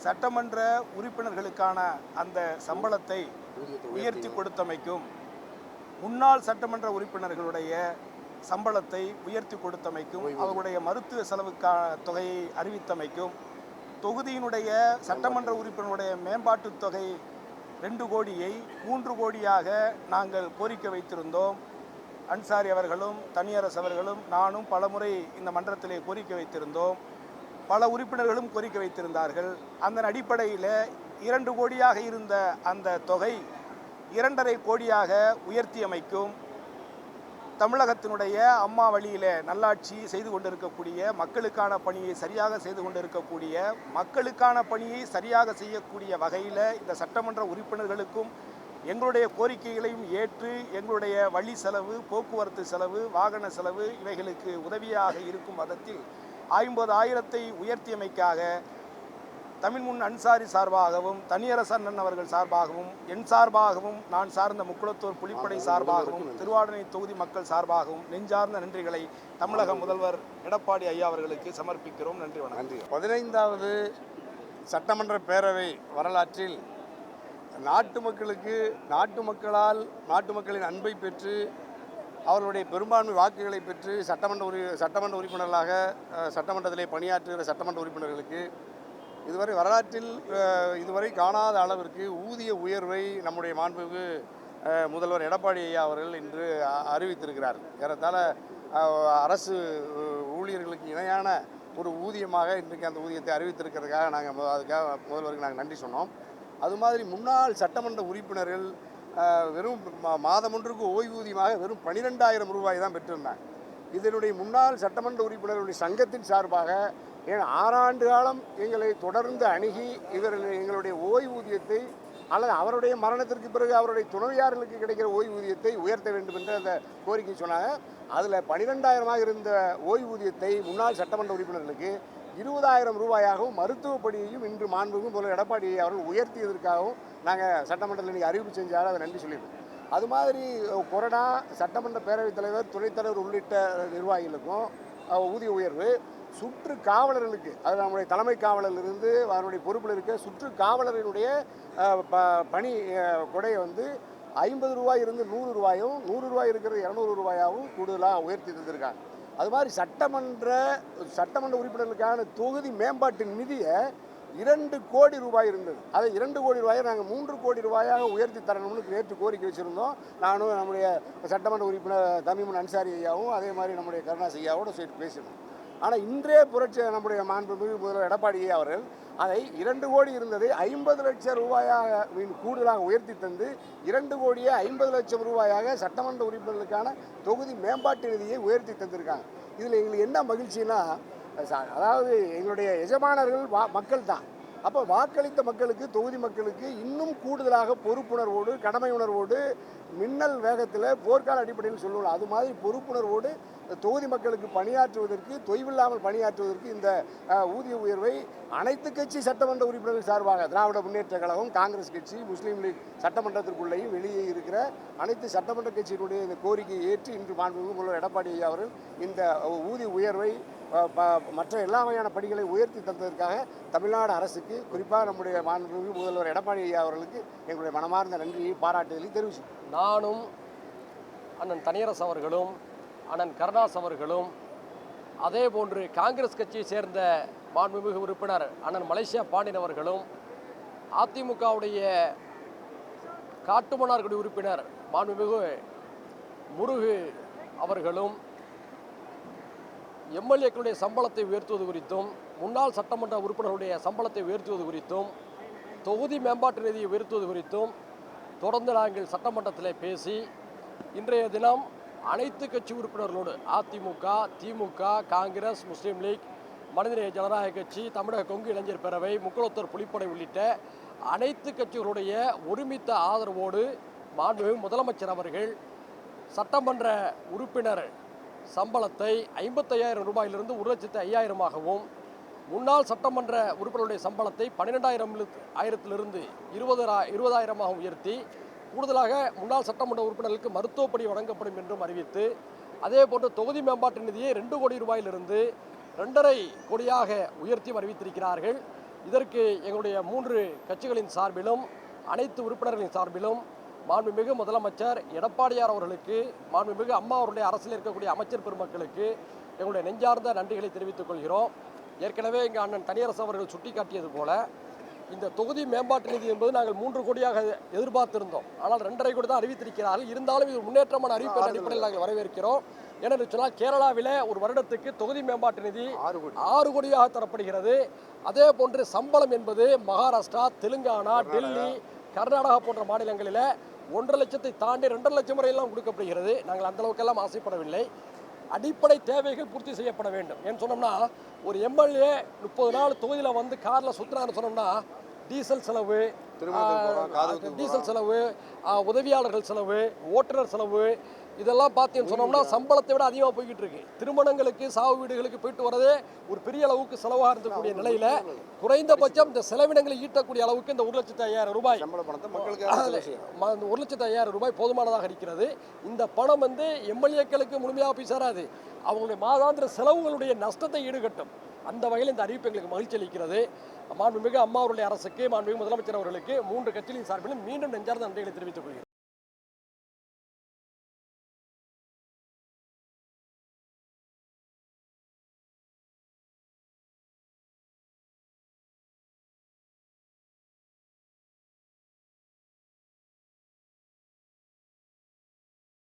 சட்டமன்ற உறுப்பினர்களுக்கான அந்த சம்பளத்தை உயர்த்தி கொடுத்தமைக்கும், முன்னாள் சட்டமன்ற உறுப்பினர்களுடைய சம்பளத்தை உயர்த்தி கொடுத்தமைக்கும், அவர்களுடைய மருத்துவ செலவுக்கான தொகையை அறிவித்தமைக்கும், தொகுதியினுடைய சட்டமன்ற உறுப்பினருடைய மேம்பாட்டுத் தொகை 2 கோடியை 3 கோடியாக நாங்கள் கோரிக்கை வைத்திருந்தோம். அன்சாரி அவர்களும் தனியரசு அவர்களும் நானும் பலமுறை இந்த மன்றத்திலே கோரிக்கை வைத்திருந்தோம். பல உறுப்பினர்களும் கோரிக்கை வைத்திருந்தார்கள். அந்த அடிப்படையில் 2 கோடியாக இருந்த அந்த தொகை 2.5 கோடியாக உயர்த்தி அமைக்கும், தமிழகத்தினுடைய அம்மா வழியில் நல்லாட்சி செய்து கொண்டிருக்கக்கூடிய, மக்களுக்கான பணியை சரியாக செய்து கொண்டிருக்கக்கூடிய, மக்களுக்கான பணியை சரியாக செய்யக்கூடிய வகையில் இந்த சட்டமன்ற உறுப்பினர்களுக்கும் எங்களுடைய கோரிக்கைகளையும் ஏற்று எங்களுடைய வழி செலவு, போக்குவரத்து செலவு, வாகன செலவு இவைகளுக்கு உதவியாக இருக்கும் விதத்தில் 50,000 உயர்த்தியமைக்காக தமிழ்முன் அன்சாரி சார்பாகவும், தனியரசு அண்ணன் அவர்கள் சார்பாகவும், என் சார்பாகவும், நான் சார்ந்த முக்குளத்தூர் புலிப்படை சார்பாகவும், திருவாடனை தொகுதி மக்கள் சார்பாகவும் நெஞ்சார்ந்த நன்றிகளை தமிழக முதல்வர் எடப்பாடி ஐயா அவர்களுக்கு சமர்ப்பிக்கிறோம். நன்றி, வணக்கம். 15வது சட்டமன்ற பேரவை வரலாற்றில் நாட்டு மக்களின் அன்பை பெற்று அவர்களுடைய பெரும்பான்மை வாக்குகளை பெற்று சட்டமன்ற உறுப்பினர்களாக சட்டமன்றத்திலே பணியாற்றுகிற சட்டமன்ற உறுப்பினர்களுக்கு வரலாற்றில் இதுவரை காணாத அளவிற்கு ஊதிய உயர்வை நம்முடைய மாண்புமிகு முதல்வர் எடப்பாடி ஐயா அவர்கள் இன்று அறிவித்திருக்கிறார். ஏறத்தாழ அரசு ஊழியர்களுக்கு இணையான ஒரு ஊதியமாக இன்றைக்கு அந்த ஊதியத்தை அறிவித்திருக்கிறதுக்காக அதுக்காக முதல்வருக்கு நாங்கள் நன்றி சொன்னோம். அது மாதிரி முன்னாள் சட்டமன்ற உறுப்பினர்கள் வெறும் மாதம் ஒன்றுக்கு ஓய்வூதியமாக வெறும் 12,000 ரூபாய் தான் பெற்றிருந்தாங்க. இதனுடைய முன்னாள் சட்டமன்ற உறுப்பினர்களுடைய சங்கத்தின் சார்பாக 6 ஆண்டு காலம் எங்களை தொடர்ந்து அணுகி எங்களுடைய ஓய்வூதியத்தை அல்லது அவருடைய மரணத்திற்கு பிறகு அவருடைய துணைவியார்களுக்கு கிடைக்கிற ஓய்வூதியத்தை உயர்த்த வேண்டும் என்று அந்த கோரிக்கை சொன்னாங்க. அதில் 12,000 இருந்த ஓய்வூதியத்தை முன்னாள் சட்டமன்ற உறுப்பினர்களுக்கு 20,000 ரூபாயாகவும் மருத்துவ படியையும் இன்று மாண்புமிகு முதல்வர் எடப்பாடி அவர்கள் உயர்த்தியதற்காகவும் நாங்கள் சட்டமன்றத்தில் இன்றைக்கி அறிவிப்பு செஞ்சாலும் அதை நன்றி சொல்லியிருக்கோம். அது மாதிரி கொரோனா சட்டமன்ற பேரவைத் தலைவர், துணைத் தலைவர் உள்ளிட்ட நிர்வாகிகளுக்கும் ஊதிய உயர்வு, சுற்று காவலர்களுக்கு, அது நம்முடைய தலைமை காவலரிலிருந்து அவருடைய பொறுப்பில் இருக்க சுற்று காவலரினுடைய பணி கொடையை 50 ரூபாய் இருந்து 100 ரூபாயும், 100 ரூபாய் இருக்கிறது 200 ரூபாயாகவும் கூடுதலாக உயர்த்தி தந்திருக்காங்க. அது மாதிரி சட்டமன்ற உறுப்பினர்களுக்கான தொகுதி மேம்பாட்டு நிதியை 2 கோடி ரூபாய் இருந்தது. அதை 2 கோடி ரூபாயை நாங்கள் 3 கோடி ரூபாயாக உயர்த்தி தரணும்னு நேற்று கோரிக்கை வச்சுருந்தோம். நானும் நம்முடைய சட்டமன்ற உறுப்பினர் தமிழ்முன் அன்சாரி ஐயாவும் அதே மாதிரி நம்முடைய கருணாஸ் ஐயாவோட சேர்த்து பேசணும். ஆனால் இன்றைய நம்முடைய மாண்புமிகு முதல்வர் எடப்பாடி அவர்கள் அதை 2 கோடி இருந்ததை 50 லட்சம் ரூபாயாக கூடுதலாக உயர்த்தி தந்து 2 கோடியே 50 லட்சம் ரூபாயாக சட்டமன்ற உறுப்பினர்களுக்கான தொகுதி மேம்பாட்டு நிதியை உயர்த்தி தந்திருக்காங்க. இதில் எங்களுக்கு என்ன மகிழ்ச்சின்னா, அதாவது எங்களுடைய எஜமானர்கள் மக்கள் தான். அப்போ வாக்களித்த மக்களுக்கு, தொகுதி மக்களுக்கு இன்னும் கூடுதலாக பொறுப்புணர்வோடு, கடமை உணர்வோடு, மின்னல் வேகத்தில் போர்க்கால அடிப்படையில் சொல்லுவோம், அது மாதிரி பொறுப்புணர்வோடு தொகுதி மக்களுக்கு பணியாற்றுவதற்கு, தொய்வில்லாமல் பணியாற்றுவதற்கு இந்த ஊதிய உயர்வை அனைத்து கட்சி சட்டமன்ற உறுப்பினர்கள் சார்பாக திராவிட முன்னேற்ற கழகம், காங்கிரஸ் கட்சி, முஸ்லீம் லீக் சட்டமன்றத்திற்குள்ளேயும் வெளியே இருக்கிற அனைத்து சட்டமன்ற கட்சியினுடைய இந்த கோரிக்கையை ஏற்று இன்று மாண்புமிகு முதல்வர் எடப்பாடி ஐயா அவர்கள் இந்த ஊதிய உயர்வை மற்ற எல்லா வகையான பணிகளை உயர்த்தி தந்ததற்காக தமிழ்நாடு அரசுக்கு, குறிப்பாக நம்முடைய மாண்புமிகு முதல்வர் எடப்பாடி ஐயா அவர்களுக்கு எங்களுடைய மனமார்ந்த நன்றியை பாராட்டுதலை தெரிவிச்சு, நானும் அண்ணன் தனியரசு அவர்களும் அண்ணன் கருணாஸ் அவர்களும் அதே போன்று காங்கிரஸ் கட்சியை சேர்ந்த மாண்புமிகு உறுப்பினர் அண்ணன் மலேசியா பாண்டியன் அவர்களும், அதிமுகவுடைய காட்டுமன்னார்குடி உறுப்பினர் மாண்புமிகு முருகு அவர்களும் எம்எல்ஏக்களுடைய சம்பளத்தை உயர்த்துவது குறித்தும், முன்னாள் சட்டமன்ற உறுப்பினர்களுடைய சம்பளத்தை உயர்த்துவது குறித்தும், தொகுதி மேம்பாட்டு நிதியை உயர்த்துவது குறித்தும் தொடர்ந்து நாங்கள் சட்டமன்றத்தில் பேசி இன்றைய தினம் அனைத்து கட்சி உறுப்பினர்களோடு அதிமுக, திமுக, காங்கிரஸ், முஸ்லீம் லீக், மனிதநேய ஜனநாயக கட்சி, தமிழக கொங்கு இளைஞர் பேரவை, முக்குளத்தூர் புலிப்படை உள்ளிட்ட அனைத்து கட்சிகளுடைய ஒருமித்த ஆதரவோடு மாண்புமிகு முதலமைச்சர் அவர்கள் சட்டமன்ற உறுப்பினர் சம்பளத்தை 55,000 ரூபாயிலிருந்து 1,05,000ஆகவும், முன்னாள் சட்டமன்ற உறுப்பினருடைய சம்பளத்தை 12,000 20,000ஆகவும் உயர்த்தி கூடுதலாக முன்னாள் சட்டமன்ற உறுப்பினர்களுக்கு மருத்துவப்படி வழங்கப்படும் என்றும் அறிவித்து, அதே போன்று தொகுதி மேம்பாட்டு நிதியை 2 கோடி ரூபாயிலிருந்து 2.5 கோடியாக உயர்த்தி அறிவித்திருக்கிறார்கள். இதற்கு எங்களுடைய 3 கட்சிகளின் சார்பிலும் அனைத்து உறுப்பினர்களின் சார்பிலும் மாண்புமிகு முதலமைச்சர் எடப்பாடியார் அவர்களுக்கு, மாண்புமிகு அம்மா அவருடைய அரசில் இருக்கக்கூடிய அமைச்சர் பெருமக்களுக்கு எங்களுடைய நெஞ்சார்ந்த நன்றிகளை தெரிவித்துக் கொள்கிறோம். ஏற்கனவே இங்கே அண்ணன் தனியரசு அவர்கள் சுட்டிக்காட்டியது போல இந்த தொகுதி மேம்பாட்டு நிதி என்பது நாங்கள் 3 கோடியாக எதிர்பார்த்திருந்தோம். ஆனால் 2.5 கோடி தான் அறிவித்திருக்கிறார்கள். இருந்தாலும் இது முன்னேற்றமான அறிவிப்பின் அடிப்படையில் நாங்கள் வரவேற்கிறோம். ஏனென்று சொன்னால் கேரளாவிலே ஒரு வருடத்துக்கு தொகுதி மேம்பாட்டு நிதி 6 கோடியாக தரப்படுகிறது. அதே போன்று சம்பளம் என்பது மகாராஷ்டிரா, தெலுங்கானா, டெல்லி, கர்நாடகா போன்ற மாநிலங்களில் 1.5 லட்சத்தை தாண்டி 2.5 லட்சம் வரையெல்லாம் கொடுக்கப்படுகிறது. நாங்கள் அந்த அளவுக்கெல்லாம் ஆசைப்படவில்லை. அடிப்படை தேவைகள் பூர்த்தி செய்யப்பட வேண்டும். ஏன்னு சொன்னோம்னா ஒரு எம்எல்ஏ 30 நாள் தொகுதியில் வந்து காரில் சுற்றுறான்னு சொன்னோம்னா டீசல் செலவு, உதவியாளர்கள் செலவு, ஓட்டுநர் செலவு, இதெல்லாம் பார்த்தீங்கன்னு சொன்னோம்னா சம்பளத்தை விட அதிகமாக போய்கிட்டு இருக்கு. திருமணங்களுக்கு, சாவு வீடுகளுக்கு போயிட்டு வரதே ஒரு பெரிய அளவுக்கு செலவாக இருக்கக்கூடிய நிலையில குறைந்தபட்சம் இந்த செலவினங்களை ஈட்டக்கூடிய அளவுக்கு இந்த 1,05,000 ரூபாய், 1,05,000 ரூபாய் போதுமானதாக இருக்கிறது. இந்த பணம் வந்து எம்எல்ஏக்களுக்கு முழுமையாக போய் சேராது. அவங்களுடைய மாதாந்திர செலவுகளுடைய நஷ்டத்தை ஈடுகட்டும். அந்த வகையில் இந்த அறிவிப்பு எங்களுக்கு மகிழ்ச்சி அளிக்கிறது. மாண்புமிகு அம்மா அவருடைய அரசுக்கு, மாண்புமிகு முதலமைச்சர் அவர்களுக்கு 3 கட்சிகளின் சார்பிலும் மீண்டும் நெஞ்சார்ந்த நன்றிகளை தெரிவித்துக் கொள்கிறேன்.